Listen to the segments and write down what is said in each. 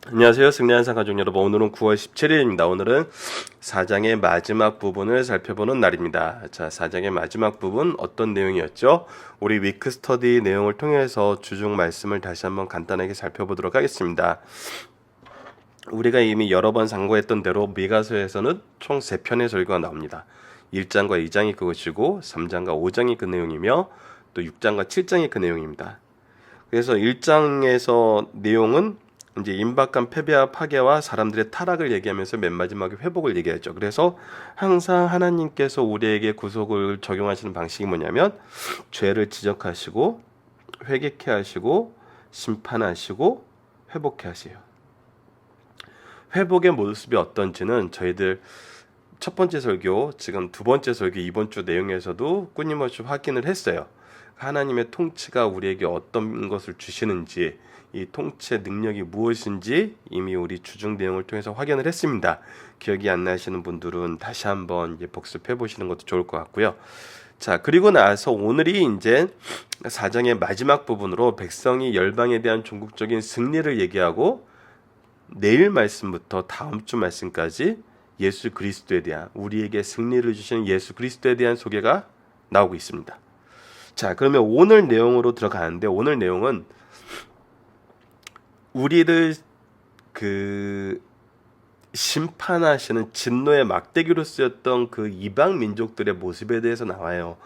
안녕하세요. 승리한상 가족 여러분. 오늘은 9월 17일입니다. 오늘은 4장의 마지막 부분을 살펴보는 날입니다. 자, 4장의 마지막 부분 어떤 내용이었죠? 우리 위크 스터디 내용을 통해서 주중 말씀을 다시 한번 간단하게 살펴보도록 하겠습니다. 우리가 이미 여러 번 상고했던 대로 미가서에서는 총 3편의 설교가 나옵니다. 1장과 2장이 그것이고 3장과 5장이 그 내용이며 또 6장과 7장이 그 내용입니다. 그래서 1장에서 내용은 이제 임박한 패배와 파괴와 사람들의 타락을 얘기하면서 맨 마지막에 회복을 얘기했죠. 그래서 항상 하나님께서 우리에게 구속을 적용하시는 방식이 뭐냐면 죄를 지적하시고 회개케 하시고 심판하시고 회복케 하세요. 회복의 모습이 어떤지는 저희들 첫 번째 설교, 지금 두 번째 설교 이번 주 내용에서도 끊임없이 확인을 했어요. 하나님의 통치가 우리에게 어떤 것을 주시는지, 이 통치의 능력이 무엇인지 이미 우리 주중 내용을 통해서 확인을 했습니다. 기억이 안 나시는 분들은 다시 한번 복습해 보시는 것도 좋을 것 같고요. 자, 그리고 나서 오늘이 이제 4장의 마지막 부분으로 백성이 열방에 대한 종국적인 승리를 얘기하고 내일 말씀부터 다음 주 말씀까지 예수 그리스도에 대한 우리에게 승리를 주시는 예수 그리스도에 대한 소개가 나오고 있습니다. 자, 그러면 오늘 내용으로 들어가는데 오늘 내용은 우리를 심판하시는 진노의 막대기로 쓰였던 그 이방 민족들의 모습에 대해서 나와요.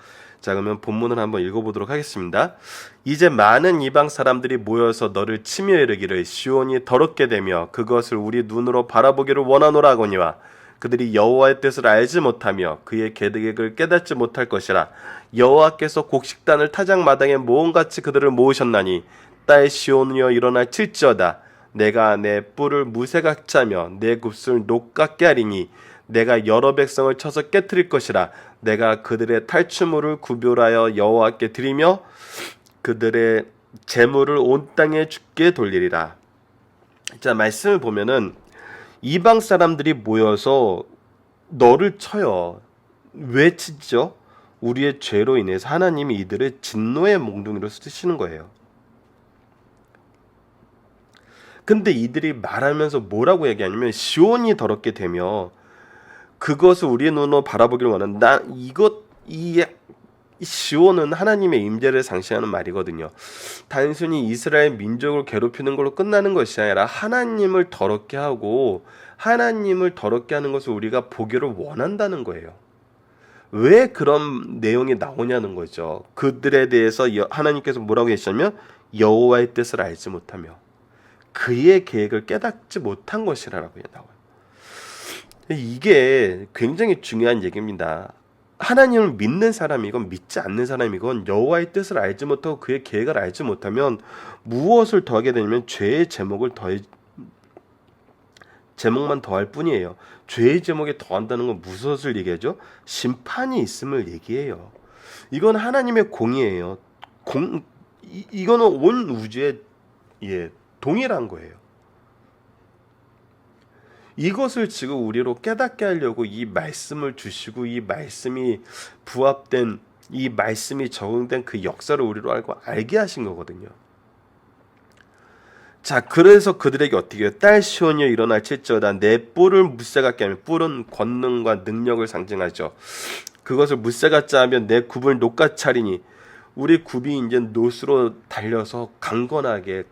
자, 그러면 본문을 한번 읽어보도록 하겠습니다. 이제 많은 이방 사람들이 모여서 너를 치며 이르기를 시온이 더럽게 되며 그것을 우리 눈으로 바라보기를 원하노라거니와 그들이 여호와의 뜻을 알지 못하며 그의 계획을 깨닫지 못할 것이라. 여호와께서 곡식단을 타작마당에 모험같이 그들을 모으셨나니 딸 시온이여 일어나 칠지어다. 내가 내 뿔을 무쇠같이 짜며 내 굽슬 녹같게 하리니 내가 여러 백성을 쳐서 깨뜨릴 것이라. 내가 그들의 탈취물을 구별하여 여호와께 드리며 그들의 재물을 온 땅에 주께 돌리리라. 자, 말씀을 보면은 이방 사람들이 모여서 너를 쳐요. 왜 치죠? 우리의 죄로 인해서 하나님이 이들을 진노의 몽둥이로 쓰시는 거예요. 근데 이들이 말하면서 뭐라고 얘기하냐면 시온이 더럽게 되며 그것을 우리의 눈으로 바라보기를 원한다. 이 시온은 하나님의 임재를 상징하는 말이거든요. 단순히 이스라엘 민족을 괴롭히는 걸로 끝나는 것이 아니라 하나님을 더럽게 하고 하나님을 더럽게 하는 것을 우리가 보기를 원한다는 거예요. 왜 그런 내용이 나오냐는 거죠. 그들에 대해서 하나님께서 뭐라고 했냐면 여호와의 뜻을 알지 못하며 그의 계획을 깨닫지 못한 것이라고 나와요. 이게 굉장히 중요한 얘기입니다. 하나님을 믿는 사람이건 믿지 않는 사람이건 여호와의 뜻을 알지 못하고 그의 계획을 알지 못하면 무엇을 더하게 되냐면 죄의 제목만 더할 뿐이에요. 죄의 제목에 더한다는 건 무엇을 얘기하죠? 심판이 있음을 얘기해요. 이건 하나님의 공의예요. 이거는 온 우주에 동일한 거예요. 이것을 지금 우리로 깨닫게 하려고 이 말씀을 주시고 이 말씀이 부합된 이 말씀이 적용된 그 역사를 우리로 알게 하신 거거든요. 자, 그래서 그들에게 어떻게 해요? 딸 시온이여 일어나 칠지어다. 내 뿔을 무쇠같게 하면 뿔은 권능과 능력을 상징하죠. 그것을 무쇠같이 하면 내 굽을 녹같이 하리니 우리 굽이 이제 노스로 달려서 강건하게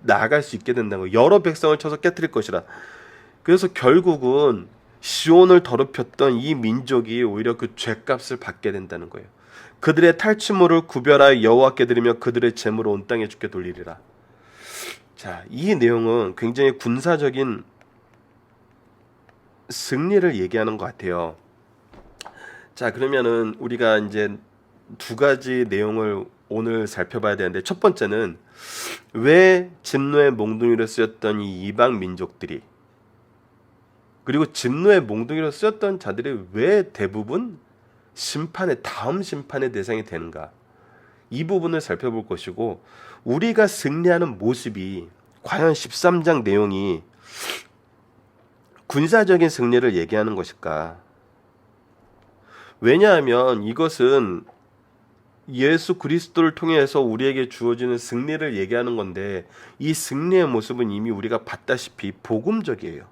나아갈 수 있게 된다는 거예요. 여러 백성을 쳐서 깨뜨릴 것이라. 그래서 결국은 시온을 더럽혔던 이 민족이 오히려 그 죄값을 받게 된다는 거예요. 그들의 탈취물을 구별하여 여호와께 드리며 그들의 재물을 온 땅에 주께 돌리리라. 자, 이 내용은 굉장히 군사적인 승리를 얘기하는 것 같아요. 자, 그러면은 우리가 이제 두 가지 내용을 오늘 살펴봐야 되는데 첫 번째는 왜 진노의 몽둥이로 쓰였던 이 이방 민족들이 그리고 진노의 몽둥이로 쓰였던 자들이 왜 대부분 다음 심판의 대상이 되는가? 이 부분을 살펴볼 것이고 우리가 승리하는 모습이 과연 13장 내용이 군사적인 승리를 얘기하는 것일까? 왜냐하면 이것은 예수 그리스도를 통해서 우리에게 주어지는 승리를 얘기하는 건데 이 승리의 모습은 이미 우리가 봤다시피 복음적이에요.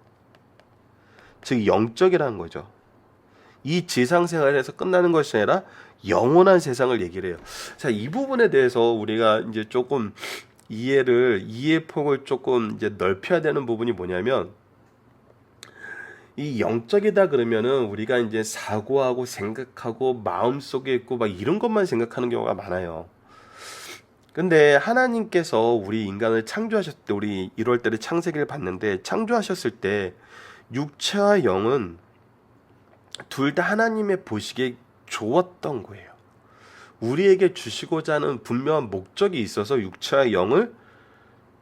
즉 영적이라는 거죠. 이 지상 생활에서 끝나는 것이 아니라 영원한 세상을 얘기를 해요. 자, 이 부분에 대해서 우리가 이제 조금 이해 폭을 조금 이제 넓혀야 되는 부분이 뭐냐면 이 영적이다 그러면은 우리가 이제 사고하고 생각하고 마음속에 있고 막 이런 것만 생각하는 경우가 많아요. 근데 하나님께서 우리 인간을 창조하셨을 때 우리 1월 달에 창세기를 봤는데 창조하셨을 때 육체와 영은 둘 다 하나님의 보시기에 좋았던 거예요. 우리에게 주시고자 하는 분명한 목적이 있어서 육체와 영을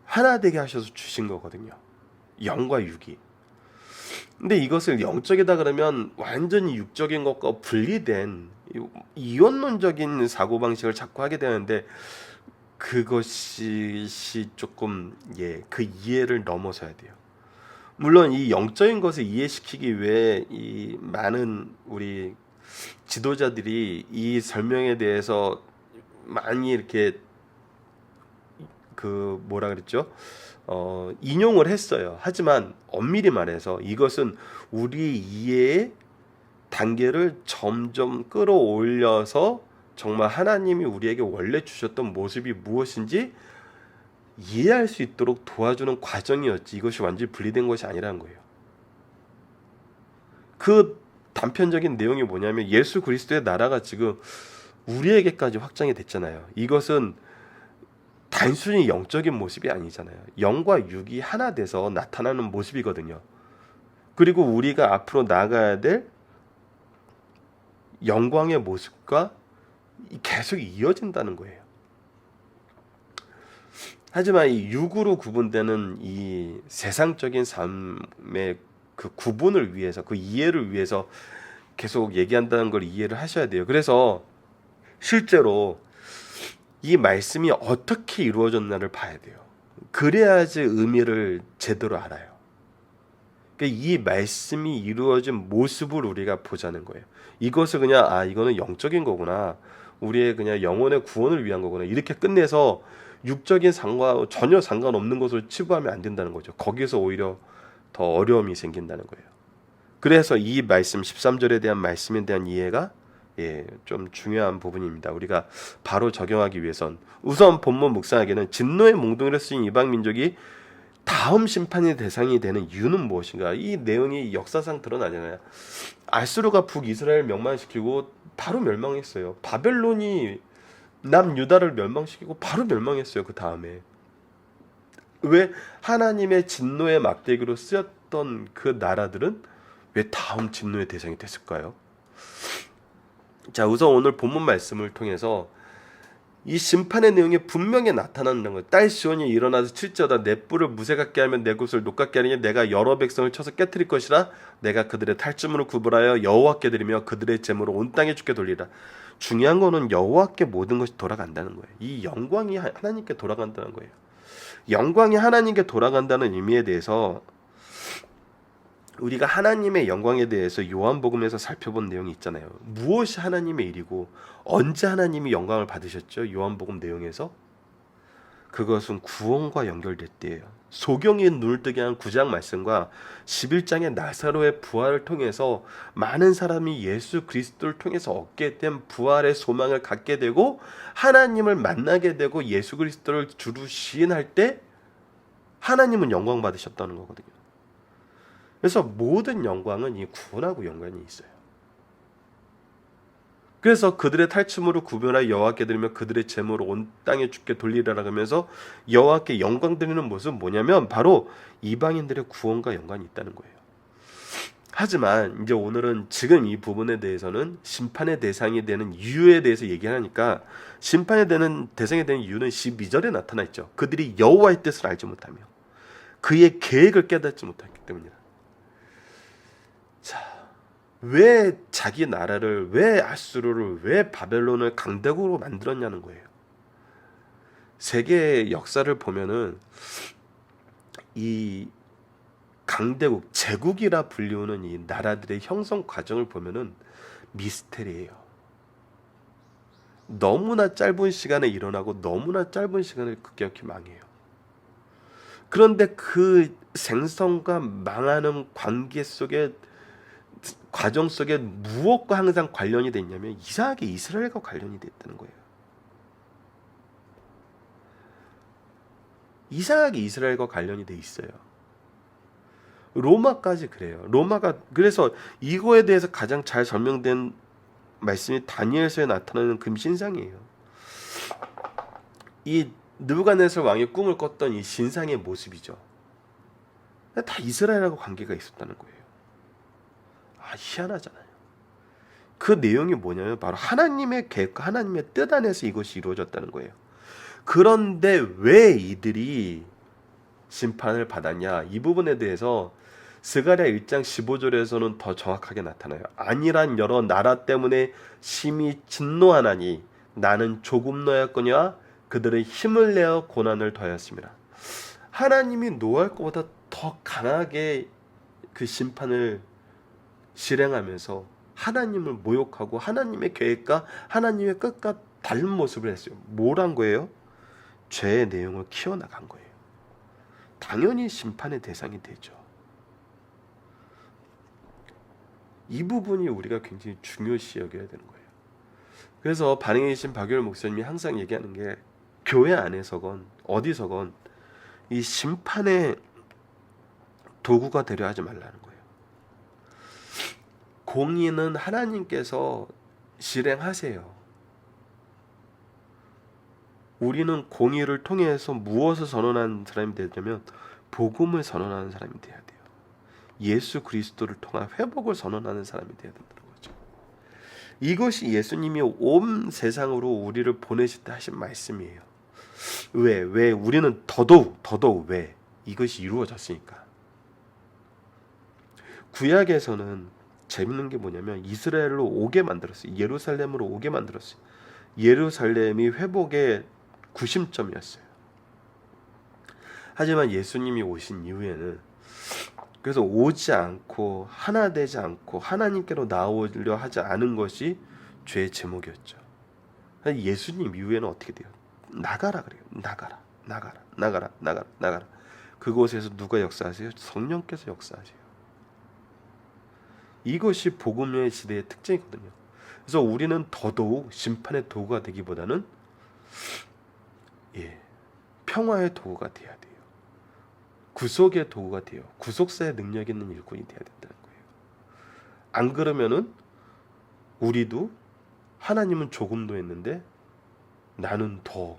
하나 되게 하셔서 주신 거거든요. 영과 육이. 근데 이것을 영적이다 그러면 완전히 육적인 것과 분리된 이원론적인 사고방식을 자꾸 하게 되는데 그것이 조금 그 이해를 넘어서야 돼요. 물론 이 영적인 것을 이해시키기 위해 이 많은 우리 지도자들이 이 설명에 대해서 많이 이렇게 그 뭐라 그랬죠? 인용을 했어요. 하지만 엄밀히 말해서 이것은 우리 이해의 단계를 점점 끌어올려서 정말 하나님이 우리에게 원래 주셨던 모습이 무엇인지 이해할 수 있도록 도와주는 과정이었지 이것이 완전히 분리된 것이 아니라는 거예요. 그 단편적인 내용이 뭐냐면 예수 그리스도의 나라가 지금 우리에게까지 확장이 됐잖아요. 이것은 단순히 영적인 모습이 아니잖아요. 영과 육이 하나 돼서 나타나는 모습이거든요. 그리고 우리가 앞으로 나아가야 될 영광의 모습과 계속 이어진다는 거예요. 하지만 이 육으로 구분되는 이 세상적인 삶의 그 구분을 위해서 그 이해를 위해서 계속 얘기한다는 걸 이해를 하셔야 돼요. 그래서 실제로 이 말씀이 어떻게 이루어졌나를 봐야 돼요. 그래야지 의미를 제대로 알아요. 그러니까 이 말씀이 이루어진 모습을 우리가 보자는 거예요. 이것을 그냥 이거는 영적인 거구나. 우리의 그냥 영혼의 구원을 위한 거구나. 이렇게 끝내서 육적인 상과 전혀 상관없는 것을 치부하면 안 된다는 거죠. 거기서 오히려 더 어려움이 생긴다는 거예요. 그래서 이 말씀 13절에 대한 말씀에 대한 이해가 좀 중요한 부분입니다. 우리가 바로 적용하기 위해선 우선 본문 묵상하기는 진노의 몽둥이로 쓰인 이방 민족이 다음 심판의 대상이 되는 이유는 무엇인가? 이 내용이 역사상 드러나잖아요. 아수르가 북이스라엘 멸망시키고 바로 멸망했어요. 바벨론이 남유다를 멸망시키고 바로 멸망했어요. 그 다음에 왜 하나님의 진노의 막대기로 쓰였던 그 나라들은 왜 다음 진노의 대상이 됐을까요? 자, 우선 오늘 본문 말씀을 통해서 이 심판의 내용이 분명히 나타나는 거예요. 딸 시온이 일어나서 칠지어다 내 뿔을 무쇠 같게 하면 내 곳을 녹 같게 하느니 내가 여러 백성을 쳐서 깨뜨릴 것이라 내가 그들의 탈춤으로 구분하여 여호와께 드리며 그들의 제물을 온 땅에 주께 돌리라. 중요한 거는 여호와께 모든 것이 돌아간다는 거예요. 이 영광이 하나님께 돌아간다는 거예요. 영광이 하나님께 돌아간다는 의미에 대해서 우리가 하나님의 영광에 대해서 요한복음에서 살펴본 내용이 있잖아요. 무엇이 하나님의 일이고 언제 하나님이 영광을 받으셨죠? 요한복음 내용에서 그것은 구원과 연결될 때예요. 소경이 눈을 뜨게 한 9장 말씀과 11장의 나사로의 부활을 통해서 많은 사람이 예수 그리스도를 통해서 얻게 된 부활의 소망을 갖게 되고 하나님을 만나게 되고 예수 그리스도를 주로 시인할 때 하나님은 영광 받으셨다는 거거든요. 그래서 모든 영광은 이 구원하고 연관이 있어요. 그래서 그들의 탈춤으로 구별하여 여호와께 드리며 그들의 제물을 온 땅에 주께 돌리라라 하면서 여호와께 영광 드리는 모습은 뭐냐면 바로 이방인들의 구원과 연관이 있다는 거예요. 하지만 이제 오늘은 지금 이 부분에 대해서는 심판의 대상이 되는 이유에 대해서 얘기하니까 심판의 대상이 되는 이유는 12절에 나타나 있죠. 그들이 여호와의 뜻을 알지 못하며 그의 계획을 깨닫지 못했기 때문이다. 자, 왜 자기 나라를, 왜 아수르를, 왜 바벨론을 강대국으로 만들었냐는 거예요. 세계 역사를 보면은 이 강대국, 제국이라 불리우는 이 나라들의 형성 과정을 보면은 미스테리예요. 너무나 짧은 시간에 일어나고 너무나 짧은 시간에 급격히 망해요. 그런데 그 생성과 망하는 관계 속에 과정 속에 무엇과 항상 관련이 돼 있냐면 이상하게 이스라엘과 관련이 됐다는 거예요. 이상하게 이스라엘과 관련이 돼 있어요. 로마까지 그래요. 로마가 그래서 이거에 대해서 가장 잘 설명된 말씀이 다니엘서에 나타나는 금신상이에요. 이 느부갓네살 왕의 꿈을 꿨던 이 신상의 모습이죠. 다 이스라엘하고 관계가 있었다는 거예요. 희한하잖아요. 그 내용이 뭐냐면 바로 하나님의 계획과 하나님의 뜻 안에서 이것이 이루어졌다는 거예요. 그런데 왜 이들이 심판을 받았냐? 이 부분에 대해서 스가랴 1장 15절에서는 더 정확하게 나타나요. 아니란 여러 나라 때문에 심히 진노하나니 나는 조금 너였거니와 그들의 힘을 내어 고난을 더하였습니다. 하나님이 노할 것보다 더 강하게 그 심판을 실행하면서 하나님을 모욕하고 하나님의 계획과 하나님의 끝과 다른 모습을 했어요. 뭘 한 거예요? 죄의 내용을 키워나간 거예요. 당연히 심판의 대상이 되죠. 이 부분이 우리가 굉장히 중요시 여겨야 되는 거예요. 그래서 반응이신 박유열 목사님이 항상 얘기하는 게 교회 안에서건 어디서건 이 심판의 도구가 되려 하지 말라는 거예요. 공의는 하나님께서 실행하세요. 우리는 공의를 통해서 무엇을 선언하는 사람이 되려면 복음을 선언하는 사람이 돼야 돼요. 예수 그리스도를 통한 회복을 선언하는 사람이 돼야 된다는 거죠. 이것이 예수님이 온 세상으로 우리를 보내실 때 하신 말씀이에요. 왜 우리는 더더욱 왜 이것이 이루어졌으니까. 구약에서는 재밌는 게 뭐냐면 이스라엘로 오게 만들었어요. 예루살렘으로 오게 만들었어요. 예루살렘이 회복의 구심점이었어요. 하지만 예수님이 오신 이후에는 그래서 오지 않고 하나 되지 않고 하나님께로 나오려 하지 않은 것이 죄의 제목이었죠. 예수님 이후에는 어떻게 돼요? 나가라 그래요. 나가라. 그곳에서 누가 역사하세요? 성령께서 역사하세요. 이것이 복음의 시대의 특징이거든요. 그래서 우리는 더더욱 심판의 도구가 되기보다는 평화의 도구가 돼야 돼요. 구속의 도구가 돼요. 구속사의 능력 있는 일꾼이 돼야 된다는 거예요. 안 그러면은 우리도 하나님은 조금도 했는데 나는 더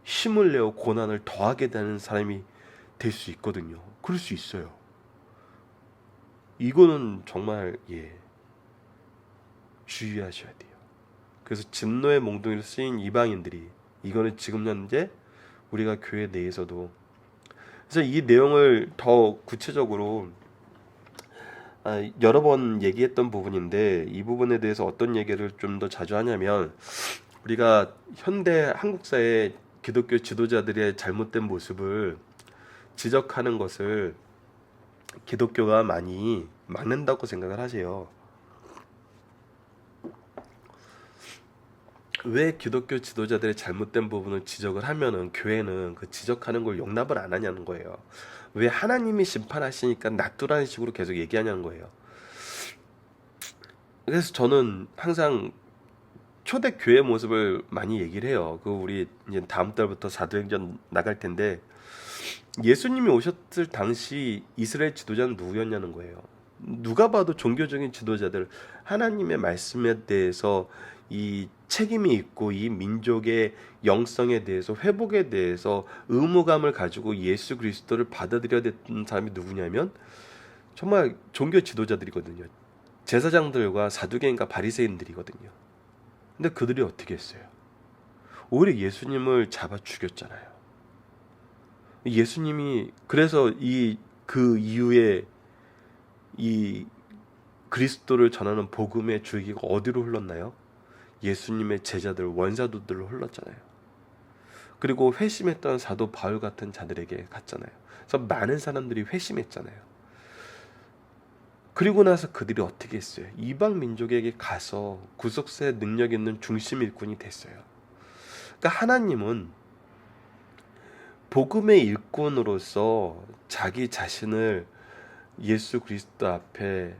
힘을 내어 고난을 더하게 되는 사람이 될 수 있거든요. 그럴 수 있어요. 이거는 정말 주의하셔야 돼요. 그래서 진노의 몽둥이로 쓰인 이방인들이 이거는 지금 현재 우리가 교회 내에서도 그래서 이 내용을 더 구체적으로 여러 번 얘기했던 부분인데 이 부분에 대해서 어떤 얘기를 좀 더 자주 하냐면 우리가 현대 한국사의 기독교 지도자들의 잘못된 모습을 지적하는 것을 기독교가 많이 막는다고 생각을 하세요. 왜 기독교 지도자들의 잘못된 부분을 지적을 하면은 교회는 그 지적하는 걸 용납을 안 하냐는 거예요. 왜 하나님이 심판하시니까 놔두라는 식으로 계속 얘기하냐는 거예요. 그래서 저는 항상 초대 교회 모습을 많이 얘기를 해요. 우리 이제 다음 달부터 사도행전 나갈 텐데 예수님이 오셨을 당시 이스라엘 지도자는 누구였냐는 거예요. 누가 봐도 종교적인 지도자들 하나님의 말씀에 대해서 이 책임이 있고 이 민족의 영성에 대해서 회복에 대해서 의무감을 가지고 예수 그리스도를 받아들여야 됐던 사람이 누구냐면 정말 종교 지도자들이거든요. 제사장들과 사두개인과 바리새인들이거든요. 근데 그들이 어떻게 했어요? 오히려 예수님을 잡아 죽였잖아요. 예수님이 그래서 그 이후에 이 그리스도를 전하는 복음의 줄기가 어디로 흘렀나요? 예수님의 제자들 원사도들로 흘렀잖아요. 그리고 회심했던 사도 바울 같은 자들에게 갔잖아요. 그래서 많은 사람들이 회심했잖아요. 그리고 나서 그들이 어떻게 했어요? 이방 민족에게 가서 구속사의 능력 있는 중심 일꾼이 됐어요. 그러니까 하나님은 복음의 일꾼으로서 자기 자신을 예수 그리스도 앞에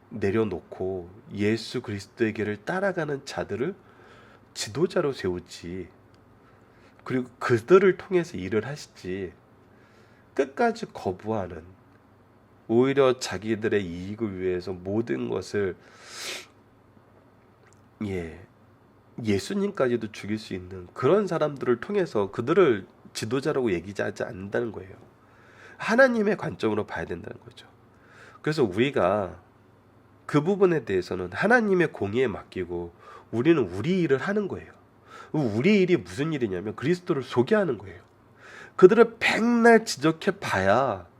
내려놓고 예수 그리스도의 길을 따라가는 자들을 지도자로 세우지, 그리고 그들을 통해서 일을 하시지, 끝까지 거부하는, 오히려 자기들의 이익을 위해서 모든 것을 예수님까지도 죽일 수 있는 그런 사람들을 통해서 그들을 지도자라고 얘기하지 않는다는 거예요. 하나님의 관점으로 봐야 된다는 거죠. 그래서 우리가 그 부분에 대해서는 하나님의 공의에 맡기고 우리는 우리 일을 하는 거예요. 우리 일이 무슨 일이냐면 그리스도를 소개하는 거예요. 그들을 백날 지적해 봐야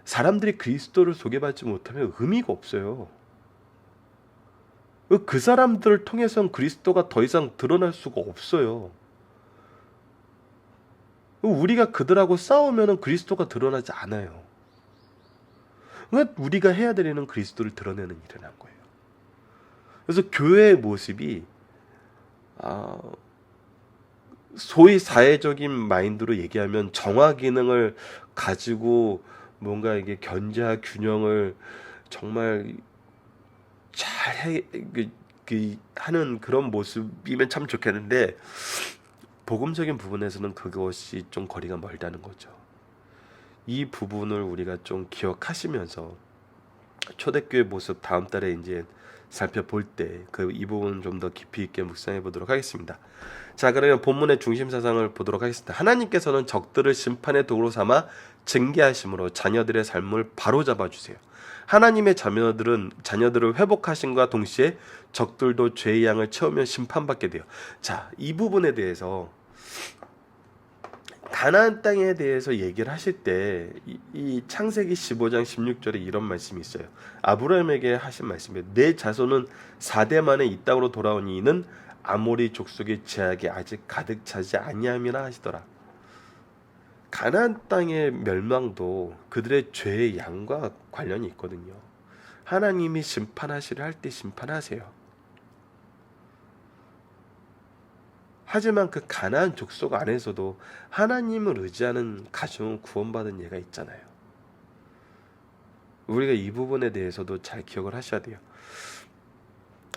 사람들이 그리스도를 소개받지 못하면 의미가 없어요. 그 사람들을 통해서는 그리스도가 더 이상 드러날 수가 없어요. 우리가 그들하고 싸우면 그리스도가 드러나지 않아요. 우리가 해야 되는 그리스도를 드러내는 일을 한 거예요. 그래서 교회의 모습이 소위 사회적인 마인드로 얘기하면 정화 기능을 가지고 뭔가 이게 견제와 균형을 정말 잘 하는 그런 모습이면 참 좋겠는데, 복음적인 부분에서는 그것이 좀 거리가 멀다는 거죠. 이 부분을 우리가 좀 기억하시면서 초대교회 모습 다음 달에 이제 살펴볼 때 이 부분 좀 더 깊이 있게 묵상해 보도록 하겠습니다. 자, 그러면 본문의 중심 사상을 보도록 하겠습니다. 하나님께서는 적들을 심판의 도구로 삼아 징계하심으로 자녀들의 삶을 바로잡아 주세요. 하나님의 자녀들을 회복하심과 동시에 적들도 죄의 양을 채우면 심판받게 돼요. 자, 이 부분에 대해서 가나안 땅에 대해서 얘기를 하실 때 이 창세기 15장 16절에 이런 말씀이 있어요. 아브라함에게 하신 말씀이에요. 내 자손은 4대 만에 이 땅으로 돌아오니 이는 아모리 족속의 죄악이 아직 가득 차지 아니함이라 하시더라. 가나안 땅의 멸망도 그들의 죄의 양과 관련이 있거든요. 하나님이 심판하시려 할 때 심판하세요. 하지만 그 가나안 족속 안에서도 하나님을 의지하는 가정은 구원받은 예가 있잖아요. 우리가 이 부분에 대해서도 잘 기억을 하셔야 돼요.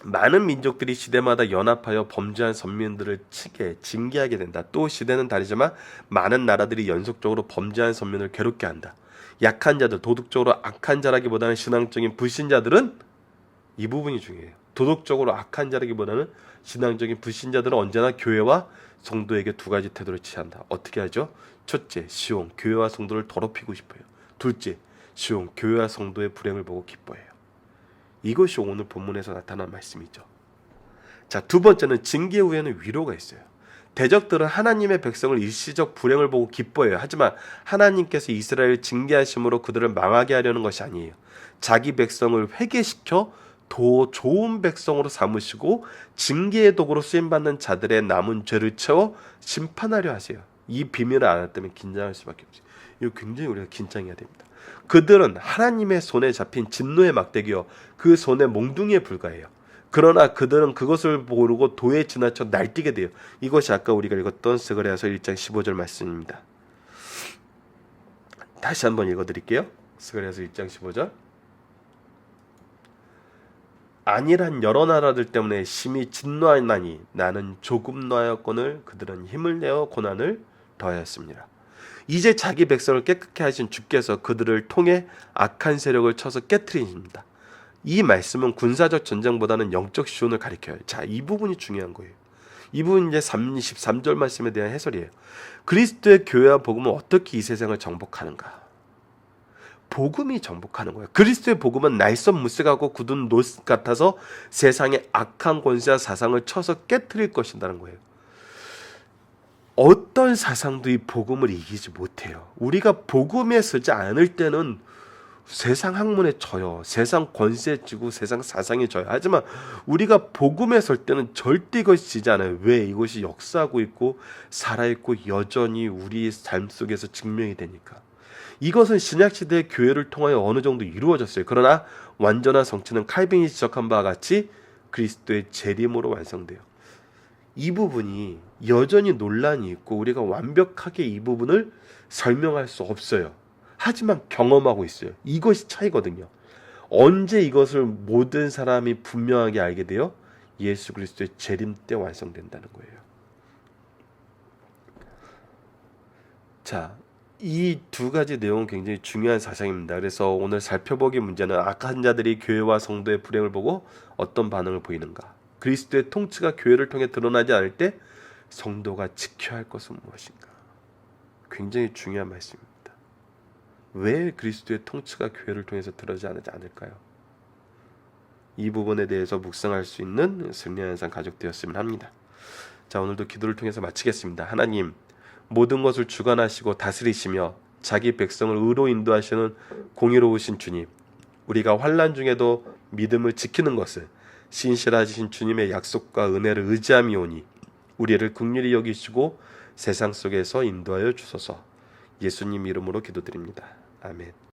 많은 민족들이 시대마다 연합하여 범죄한 선민들을 치게 징계하게 된다. 또 시대는 다르지만 많은 나라들이 연속적으로 범죄한 선민을 괴롭게 한다. 약한 자들, 도덕적으로 악한 자라기보다는 신앙적인 불신자들은, 이 부분이 중요해요. 도덕적으로 악한 자라기보다는 신앙적인 불신자들은 언제나 교회와 성도에게 두 가지 태도를 취한다. 어떻게 하죠? 첫째, 시온, 교회와 성도를 더럽히고 싶어요. 둘째, 시온, 교회와 성도의 불행을 보고 기뻐해요. 이것이 오늘 본문에서 나타난 말씀이죠. 자, 두 번째는 징계 후에는 위로가 있어요. 대적들은 하나님의 백성을 일시적 불행을 보고 기뻐해요. 하지만 하나님께서 이스라엘을 징계하심으로 그들을 망하게 하려는 것이 아니에요. 자기 백성을 회개시켜 더 좋은 백성으로 삼으시고 징계의 도구로 쓰임받는 자들의 남은 죄를 채워 심판하려 하세요. 이 비밀을 알았다면 긴장할 수밖에 없어요. 이거 굉장히 우리가 긴장해야 됩니다. 그들은 하나님의 손에 잡힌 진노의 막대기여 그 손의 몽둥이에 불과해요. 그러나 그들은 그것을 모르고 도에 지나쳐 날뛰게 돼요. 이것이 아까 우리가 읽었던 스가랴서 1장 15절 말씀입니다. 다시 한번 읽어드릴게요. 스가랴서 1장 15절. 안일한 여러 나라들 때문에 심히 진노하나니 나는 조금 노하였거늘 그들은 힘을 내어 고난을 더하였습니다. 이제 자기 백성을 깨끗게 하신 주께서 그들을 통해 악한 세력을 쳐서 깨트리십니다. 이 말씀은 군사적 전쟁보다는 영적 시온을 가리켜요. 자, 이 부분이 중요한 거예요. 이 부분이 이제 23절 말씀에 대한 해설이에요. 그리스도의 교회와 복음은 어떻게 이 세상을 정복하는가? 복음이 정복하는 거예요. 그리스도의 복음은 날선 무쇠가고 굳은 노스 같아서 세상의 악한 권세와 사상을 쳐서 깨트릴 것이라는 거예요. 어떤 사상도 이 복음을 이기지 못해요. 우리가 복음에 서지 않을 때는 세상 학문에 져요. 세상 권세에 지고 세상 사상에 져요. 하지만 우리가 복음에 설 때는 절대 이것이 지지 않아요. 왜? 이것이 역사하고 있고 살아있고 여전히 우리 삶 속에서 증명이 되니까. 이것은 신약시대의 교회를 통하여 어느 정도 이루어졌어요. 그러나 완전한 성취는 칼빈이 지적한 바와 같이 그리스도의 재림으로 완성돼요. 이 부분이 여전히 논란이 있고 우리가 완벽하게 이 부분을 설명할 수 없어요. 하지만 경험하고 있어요. 이것이 차이거든요. 언제 이것을 모든 사람이 분명하게 알게 돼요? 예수 그리스도의 재림 때 완성된다는 거예요. 자, 이 두 가지 내용은 굉장히 중요한 사상입니다. 그래서 오늘 살펴보기 문제는 악한 자들이 교회와 성도의 불행을 보고 어떤 반응을 보이는가? 그리스도의 통치가 교회를 통해 드러나지 않을 때 성도가 지켜야 할 것은 무엇인가? 굉장히 중요한 말씀입니다. 왜 그리스도의 통치가 교회를 통해서 드러나지 않을까요? 이 부분에 대해서 묵상할 수 있는 승리의 현상 가족되었으면 합니다. 자, 오늘도 기도를 통해서 마치겠습니다. 하나님, 모든 것을 주관하시고 다스리시며 자기 백성을 의로 인도하시는 공의로우신 주님, 우리가 환난 중에도 믿음을 지키는 것을 신실하신 주님의 약속과 은혜를 의지함이오니 우리를 긍휼히 여기시고 세상 속에서 인도하여 주소서. 예수님 이름으로 기도드립니다. 아멘.